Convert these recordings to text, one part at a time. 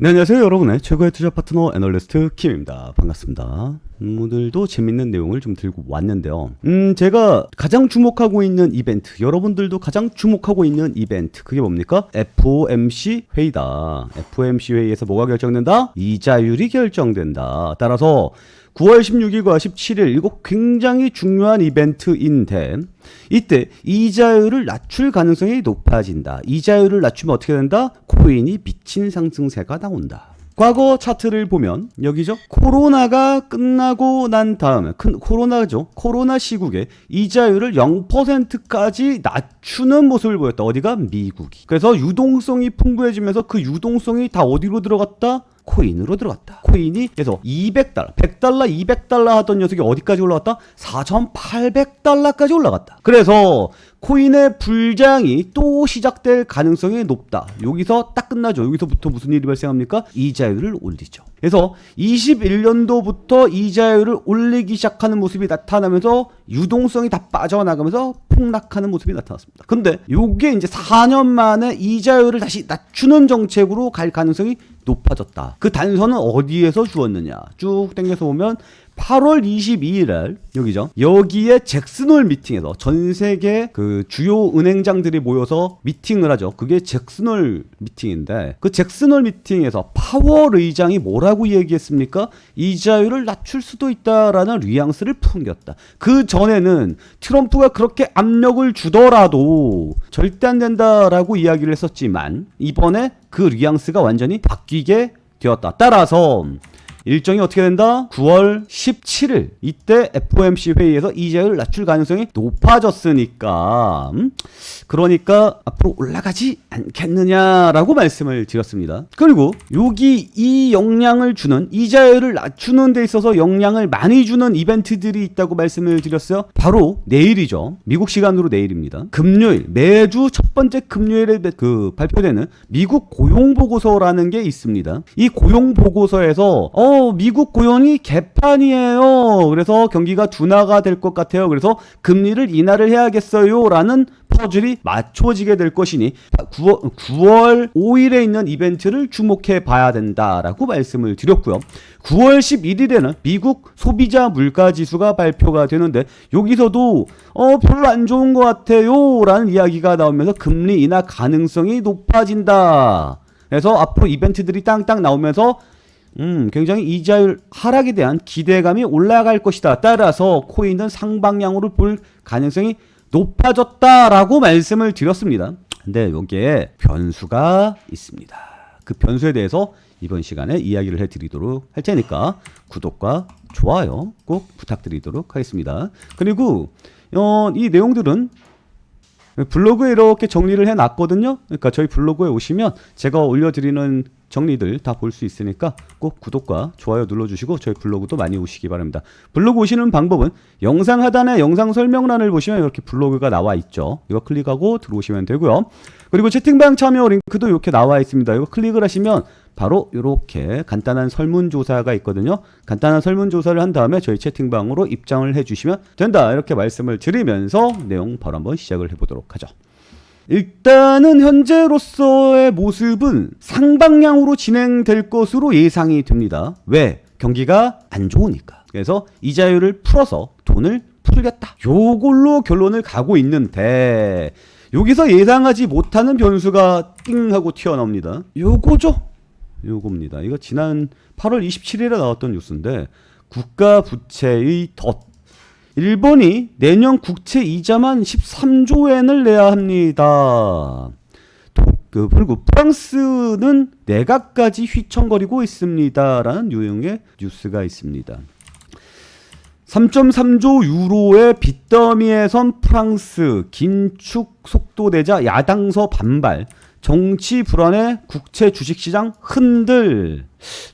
네, 안녕하세요. 여러분의 최고의 투자 파트너 애널리스트 킴입니다. 반갑습니다. 오늘도 재밌는 내용을 좀 들고 왔는데요. 제가 가장 주목하고 있는 이벤트, 여러분들도 가장 주목하고 있는 이벤트, 그게 뭡니까? FOMC 회의다. FOMC 회의에서 뭐가 결정된다? 이자율이 결정된다. 따라서 9월 16일과 17일 이거 굉장히 중요한 이벤트인데 이때 이자율을 낮출 가능성이 높아진다. 이자율을 낮추면 어떻게 된다? 코인이 미친 상승세가 나온다. 과거 차트를 보면 여기죠. 코로나가 끝나고 난 다음에 코로나죠. 코로나 시국에 이자율을 0%까지 낮추는 모습을 보였다. 어디가? 미국이. 그래서 유동성이 풍부해지면서 그 유동성이 다 어디로 들어갔다? 코인으로 들어갔다. 코인이 그래서 200달러, 100달러, 200달러 하던 녀석이 어디까지 올라갔다? 4,800달러까지 올라갔다. 그래서 코인의 불장이 또 시작될 가능성이 높다. 여기서 딱 끝나죠. 여기서부터 무슨 일이 발생합니까? 이자율을 올리죠. 그래서 21년도부터 이자율을 올리기 시작하는 모습이 나타나면서 유동성이 다 빠져나가면서 폭락하는 모습이 나타났습니다. 근데 요게 이제 4년 만에 이자율을 다시 낮추는 정책으로 갈 가능성이 높아졌다. 그 단서는 어디에서 주었느냐? 쭉 당겨서 보면 8월 22일에 여기죠. 여기에 잭슨홀 미팅에서 전 세계 그 주요 은행장들이 모여서 미팅을 하죠. 그게 잭슨홀 미팅인데 그 잭슨홀 미팅에서 파월 의장이 뭐라고 얘기했습니까? 이자율을 낮출 수도 있다라는 뉘앙스를 풍겼다. 그 전에는 트럼프가 그렇게 압력을 주더라도 절대 안 된다라고 이야기를 했었지만 이번에 그 뉘앙스가 완전히 바뀌게 되었다. 따라서 일정이 어떻게 된다? 9월 17일 이때 FOMC 회의에서 이자율을 낮출 가능성이 높아졌으니까 그러니까 앞으로 올라가지 않겠느냐라고 말씀을 드렸습니다. 그리고 여기 이 영향을 주는 이자율을 낮추는 데 있어서 영향을 많이 주는 이벤트들이 있다고 말씀을 드렸어요. 바로 내일이죠. 미국 시간으로 내일입니다. 금요일 매주 첫 번째 금요일에 발표되는 미국 고용보고서라는 게 있습니다. 이 고용보고서에서 미국 고용이 개판이에요. 그래서 경기가 둔화가 될 것 같아요. 그래서 금리를 인하를 해야겠어요. 라는 퍼즐이 맞춰지게 될 것이니 9월 5일에 있는 이벤트를 주목해 봐야 된다라고 말씀을 드렸고요. 9월 11일에는 미국 소비자 물가지수가 발표가 되는데 여기서도 별로 안 좋은 것 같아요. 라는 이야기가 나오면서 금리 인하 가능성이 높아진다. 그래서 앞으로 이벤트들이 땅땅 나오면서 굉장히 이자율 하락에 대한 기대감이 올라갈 것이다. 따라서 코인은 상방향으로 볼 가능성이 높아졌다라고 말씀을 드렸습니다. 근데 여기에 변수가 있습니다. 그 변수에 대해서 이번 시간에 이야기를 해드리도록 할 테니까 구독과 좋아요 꼭 부탁드리도록 하겠습니다. 그리고 이 내용들은 블로그에 이렇게 정리를 해놨거든요. 그러니까 저희 블로그에 오시면 제가 올려드리는 정리들 다 볼 수 있으니까 꼭 구독과 좋아요 눌러주시고 저희 블로그도 많이 오시기 바랍니다. 블로그 오시는 방법은 영상 하단에 영상 설명란을 보시면 이렇게 블로그가 나와 있죠. 이거 클릭하고 들어오시면 되고요. 그리고 채팅방 참여 링크도 이렇게 나와 있습니다. 이거 클릭을 하시면 바로 이렇게 간단한 설문조사가 있거든요. 간단한 설문조사를 한 다음에 저희 채팅방으로 입장을 해주시면 된다. 이렇게 말씀을 드리면서 내용 바로 한번 시작을 해보도록 하죠. 일단은 현재로서의 모습은 상방향으로 진행될 것으로 예상이 됩니다. 왜? 경기가 안 좋으니까. 그래서 이자율을 풀어서 돈을 풀겠다. 요걸로 결론을 가고 있는데 여기서 예상하지 못하는 변수가 띵 하고 튀어나옵니다. 요거죠? 요겁니다. 이거 지난 8월 27일에 나왔던 뉴스인데 국가 부채의 덫. 일본이 내년 국채 이자만 13조엔을 내야 합니다. 그리고 프랑스는 내각까지 휘청거리고 있습니다. 라는 유형의 뉴스가 있습니다. 3.3조 유로의 빚더미에 선 프랑스, 긴축 속도 내자 야당서 반발, 정치 불안에 국채 주식시장 흔들,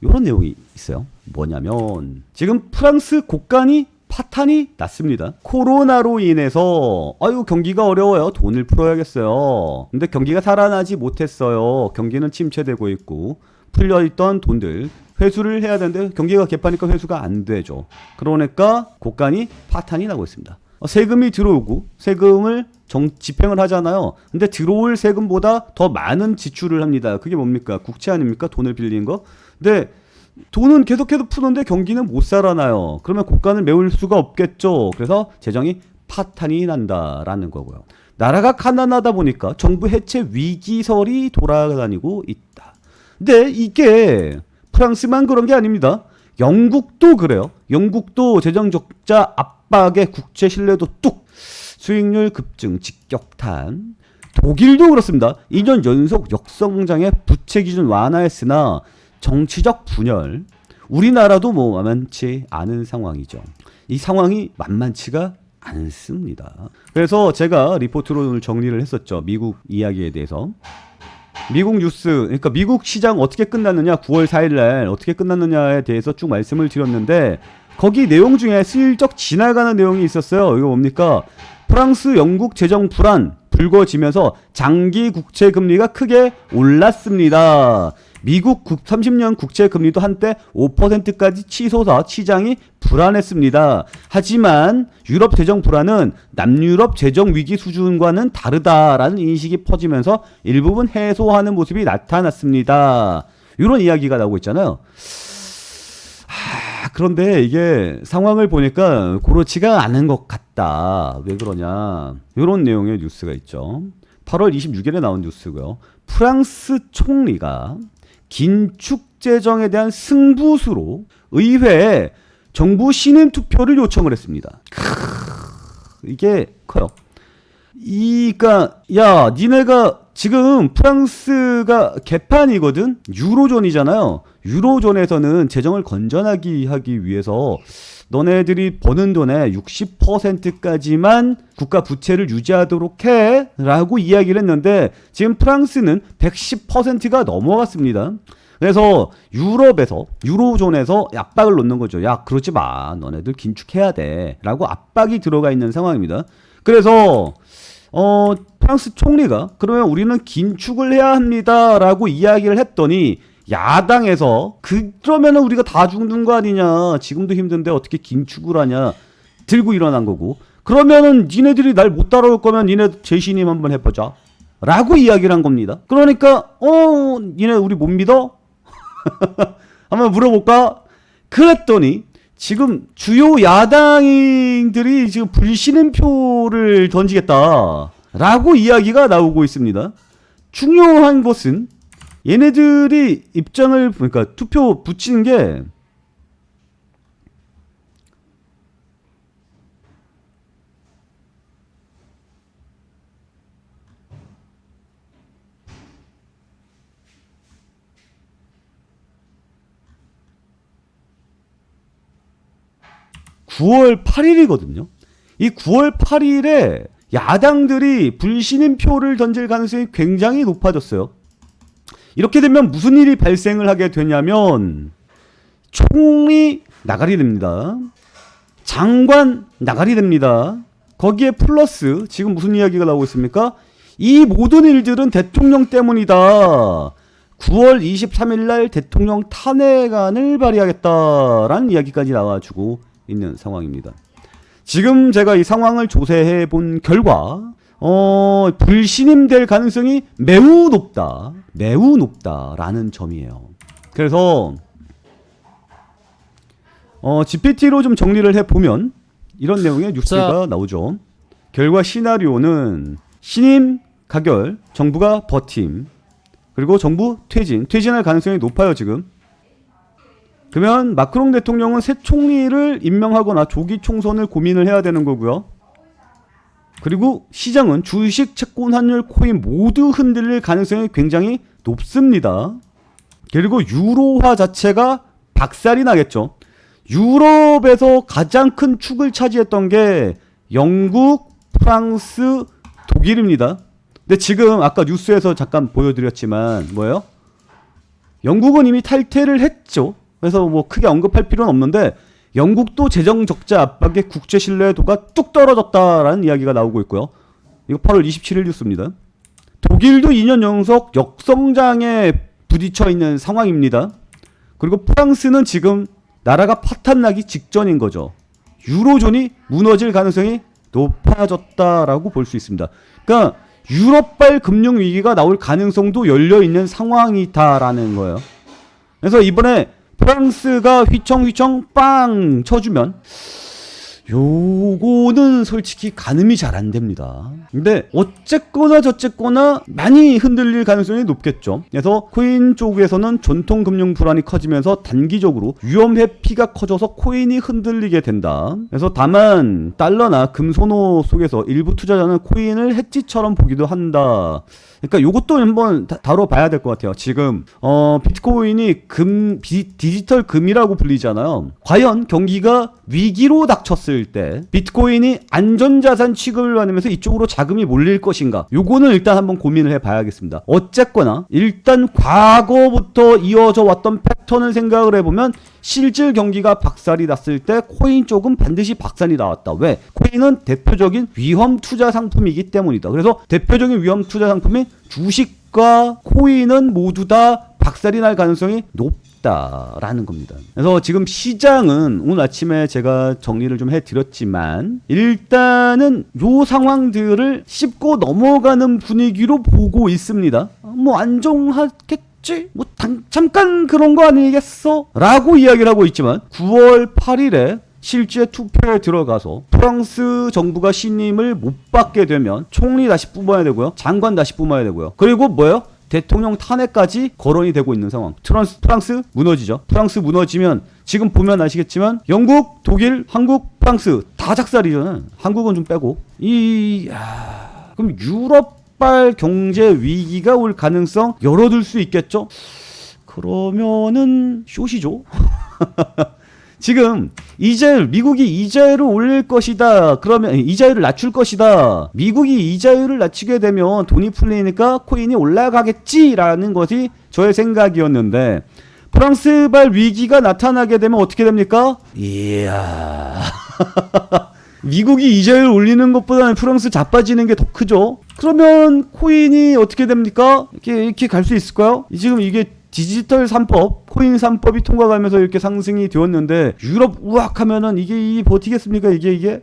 이런 내용이 있어요. 뭐냐면 지금 프랑스 국간이 파탄이 났습니다. 코로나로 인해서 경기가 어려워요. 돈을 풀어야겠어요. 근데 경기가 살아나지 못했어요. 경기는 침체되고 있고 풀려있던 돈들 회수를 해야 되는데 경기가 개판이니까 회수가 안 되죠. 그러니까 국간이 파탄이 나고 있습니다. 세금이 들어오고 세금을 집행을 하잖아요. 근데 들어올 세금보다 더 많은 지출을 합니다. 그게 뭡니까? 국채 아닙니까? 돈을 빌린 거. 근데 돈은 계속해서 푸는데 경기는 못 살아나요. 그러면 고간을 메울 수가 없겠죠. 그래서 재정이 파탄이 난다라는 거고요. 나라가 가난하다 보니까 정부 해체 위기설이 돌아다니고 있다. 근데 이게 프랑스만 그런 게 아닙니다. 영국도 그래요. 영국도 재정 적자 압박에 국채 신뢰도 뚝, 수익률 급증, 직격탄. 독일도 그렇습니다. 2년 연속 역성장의 부채 기준 완화했으나 정치적 분열. 우리나라도 뭐 만만치 않은 상황이죠. 이 상황이 만만치가 않습니다. 그래서 제가 리포트로 오늘 정리를 했었죠. 미국 이야기에 대해서. 미국 뉴스, 그러니까 미국 시장 어떻게 끝났느냐, 9월 4일 날 어떻게 끝났느냐에 대해서 쭉 말씀을 드렸는데, 거기 내용 중에 슬쩍 지나가는 내용이 있었어요. 이거 뭡니까? 프랑스, 영국 재정 불안 불거지면서 장기 국채 금리가 크게 올랐습니다. 미국 30년 국채 금리도 한때 5%까지 치솟아 시장이 불안했습니다. 하지만 유럽 재정 불안은 남유럽 재정 위기 수준과는 다르다라는 인식이 퍼지면서 일부분 해소하는 모습이 나타났습니다. 이런 이야기가 나오고 있잖아요. 그런데 이게 상황을 보니까 그렇지가 않은 것 같다. 왜 그러냐. 이런 내용의 뉴스가 있죠. 8월 26일에 나온 뉴스고요. 프랑스 총리가 긴축 재정에 대한 승부수로 의회에 정부 신임 투표를 요청을 했습니다. 이게 커요. 그러니까 야, 니네가 지금 프랑스가 개판이거든. 유로존이잖아요. 유로존에서는 재정을 건전하게 하기 위해서 너네들이 버는 돈의 60%까지만 국가 부채를 유지하도록 해 라고 이야기를 했는데, 지금 프랑스는 110%가 넘어갔습니다. 그래서 유럽에서, 유로존에서 압박을 놓는 거죠. 야, 그러지 마, 너네들 긴축해야 돼 라고 압박이 들어가 있는 상황입니다. 그래서 프랑스 총리가 그러면 우리는 긴축을 해야 합니다 라고 이야기를 했더니, 야당에서 그러면 우리가 다 죽는 거 아니냐, 지금도 힘든데 어떻게 긴축을 하냐 들고 일어난 거고, 그러면은 니네들이 날 못 따라올 거면 니네 재신임 한번 해보자 라고 이야기를 한 겁니다. 그러니까 니네 우리 못 믿어? 한번 물어볼까? 그랬더니 지금 주요 야당인들이 지금 불신임표를 던지겠다 라고 이야기가 나오고 있습니다. 중요한 것은 얘네들이 입장을, 그러니까 투표 붙이는 게 (9월 8일이거든요) 이 9월 8일에 야당들이 불신임표를 던질 가능성이 굉장히 높아졌어요. 이렇게 되면 무슨 일이 발생을 하게 되냐면, 총리 나가리 됩니다. 장관 나가리 됩니다. 거기에 플러스 지금 무슨 이야기가 나오고 있습니까? 이 모든 일들은 대통령 때문이다. 9월 23일 날 대통령 탄핵안을 발의하겠다라는 이야기까지 나와주고 있는 상황입니다. 지금 제가 이 상황을 조사해 본 결과 불신임될 가능성이 매우 높다라는 점이에요. 그래서 GPT로 좀 정리를 해보면 이런 내용의 뉴스가 나오죠. 결과 시나리오는 신임 가결, 정부가 버팀, 그리고 정부 퇴진할 가능성이 높아요. 지금 그러면 마크롱 대통령은 새 총리를 임명하거나 조기 총선을 고민을 해야 되는 거고요. 그리고 시장은 주식, 채권, 환율, 코인 모두 흔들릴 가능성이 굉장히 높습니다. 그리고 유로화 자체가 박살이 나겠죠. 유럽에서 가장 큰 축을 차지했던 게 영국, 프랑스, 독일입니다. 근데 지금 아까 뉴스에서 잠깐 보여드렸지만 뭐예요? 영국은 이미 탈퇴를 했죠. 그래서 뭐 크게 언급할 필요는 없는데, 영국도 재정 적자 압박에 국제 신뢰도가 뚝 떨어졌다라는 이야기가 나오고 있고요. 이거 8월 27일 뉴스입니다. 독일도 2년 연속 역성장에 부딪혀 있는 상황입니다. 그리고 프랑스는 지금 나라가 파탄나기 직전인 거죠. 유로존이 무너질 가능성이 높아졌다라고 볼 수 있습니다. 그러니까 유럽발 금융위기가 나올 가능성도 열려있는 상황이다라는 거예요. 그래서 이번에 프랑스가 휘청휘청 빵 쳐주면 요거는 솔직히 가늠이 잘 안 됩니다. 근데 어쨌거나 저쨌거나 많이 흔들릴 가능성이 높겠죠. 그래서 코인 쪽에서는 전통 금융 불안이 커지면서 단기적으로 위험 회피가 커져서 코인이 흔들리게 된다. 그래서 다만 달러나 금소노 속에서 일부 투자자는 코인을 해지처럼 보기도 한다. 그러니까 요것도 한번 다뤄봐야 될 것 같아요. 지금 비트코인이 디지털 금이라고 불리잖아요. 과연 경기가 위기로 닥쳤을 때 비트코인이 안전자산 취급을 받으면서 이쪽으로 자금이 몰릴 것인가, 요거는 일단 한번 고민을 해봐야겠습니다. 어쨌거나 일단 과거부터 이어져 왔던 패턴을 생각을 해보면 실질 경기가 박살이 났을 때 코인 쪽은 반드시 박살이 나왔다. 왜? 코인은 대표적인 위험 투자 상품이기 때문이다. 그래서 대표적인 위험 투자 상품인 주식과 코인은 모두 다 박살이 날 가능성이 높다라는 겁니다. 그래서 지금 시장은 오늘 아침에 제가 정리를 좀 해드렸지만 일단은 요 상황들을 씹고 넘어가는 분위기로 보고 있습니다. 뭐 안정하겠죠? 뭐 잠깐 그런 거 아니겠어? 라고 이야기를 하고 있지만 9월 8일에 실제 투표에 들어가서 프랑스 정부가 신임을 못 받게 되면 총리 다시 뽑아야 되고요. 장관 다시 뽑아야 되고요. 그리고 뭐예요? 대통령 탄핵까지 거론이 되고 있는 상황. 프랑스 무너지죠. 프랑스 무너지면 지금 보면 아시겠지만 영국, 독일, 한국, 프랑스 다 작살이잖아요. 한국은 좀 빼고. 그럼 유럽발 경제 위기가 올 가능성 열어둘 수 있겠죠? 그러면은 쇼시죠. 지금 미국이 이자율을 올릴 것이다. 그러면 이자율을 낮출 것이다. 미국이 이자율을 낮추게 되면 돈이 풀리니까 코인이 올라가겠지라는 것이 저의 생각이었는데 프랑스발 위기가 나타나게 되면 어떻게 됩니까? 이야. 미국이 이자율 올리는 것보다는 프랑스 자빠지는 게 더 크죠. 그러면 코인이 어떻게 됩니까? 이렇게 갈 수 있을까요? 지금 이게 디지털 3법, 코인 3법이 통과가면서 이렇게 상승이 되었는데 유럽 우악하면은 이게 버티겠습니까? 이게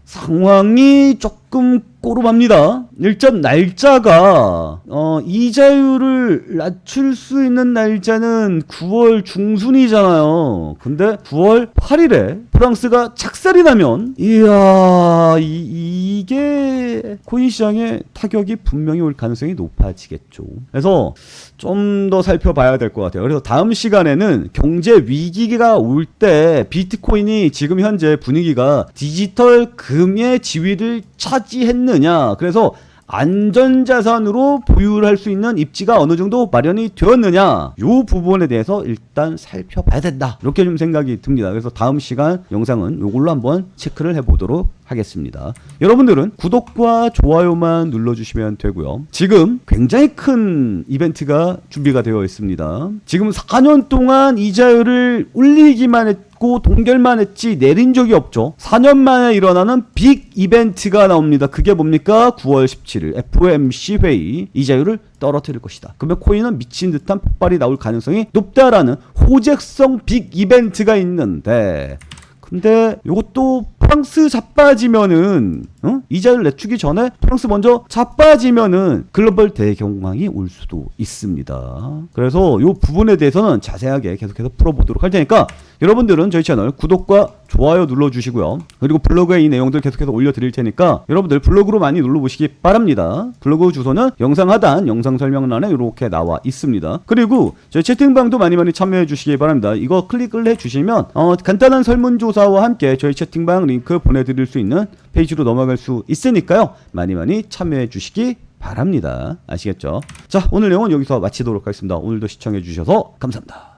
상황이 조금 꼬름합니다. 일단 날짜가 이자율을 낮출 수 있는 날짜는 9월 중순이잖아요. 근데 9월 8일에 프랑스가 착살이 나면 이야 이게 코인 시장에 타격이 분명히 올 가능성이 높아지겠죠. 그래서 좀 더 살펴봐야 될 것 같아요. 그래서 다음 시간에는 경제 위기가 올 때 비트코인이 지금 현재 분위기가 디지털 금의 지위를 차지했느냐, 그래서 안전자산으로 보유할 수 있는 입지가 어느 정도 마련이 되었느냐, 요 부분에 대해서 일단 살펴봐야 된다, 이렇게 좀 생각이 듭니다. 그래서 다음 시간 영상은 요걸로 한번 체크를 해보도록 하겠습니다. 여러분들은 구독과 좋아요만 눌러주시면 되고요. 지금 굉장히 큰 이벤트가 준비가 되어 있습니다. 지금 4년 동안 이자율을 올리기만 했고 동결만 했지 내린 적이 없죠. 4년 만에 일어나는 빅 이벤트가 나옵니다. 그게 뭡니까? 9월 17일 FOMC 회의, 이자율을 떨어뜨릴 것이다. 그러면 코인은 미친 듯한 폭발이 나올 가능성이 높다라는 호재성 빅 이벤트가 있는데, 근데 이것도 프랑스 자빠지면은 이자율 낮추기 전에 프랑스 먼저 자빠지면은 글로벌 대경황이 올 수도 있습니다. 그래서 이 부분에 대해서는 자세하게 계속해서 풀어보도록 할 테니까 여러분들은 저희 채널 구독과 좋아요 눌러주시고요. 그리고 블로그에 이 내용들 계속해서 올려드릴 테니까 여러분들 블로그로 많이 눌러보시기 바랍니다. 블로그 주소는 영상 하단 영상 설명란에 이렇게 나와 있습니다. 그리고 저희 채팅방도 많이 참여해 주시기 바랍니다. 이거 클릭을 해주시면 간단한 설문조사와 함께 저희 채팅방 링크 보내드릴 수 있는 페이지로 넘어갈 수 있으니까요. 많이 참여해 주시기 바랍니다. 아시겠죠? 자, 오늘 내용은 여기서 마치도록 하겠습니다. 오늘도 시청해 주셔서 감사합니다.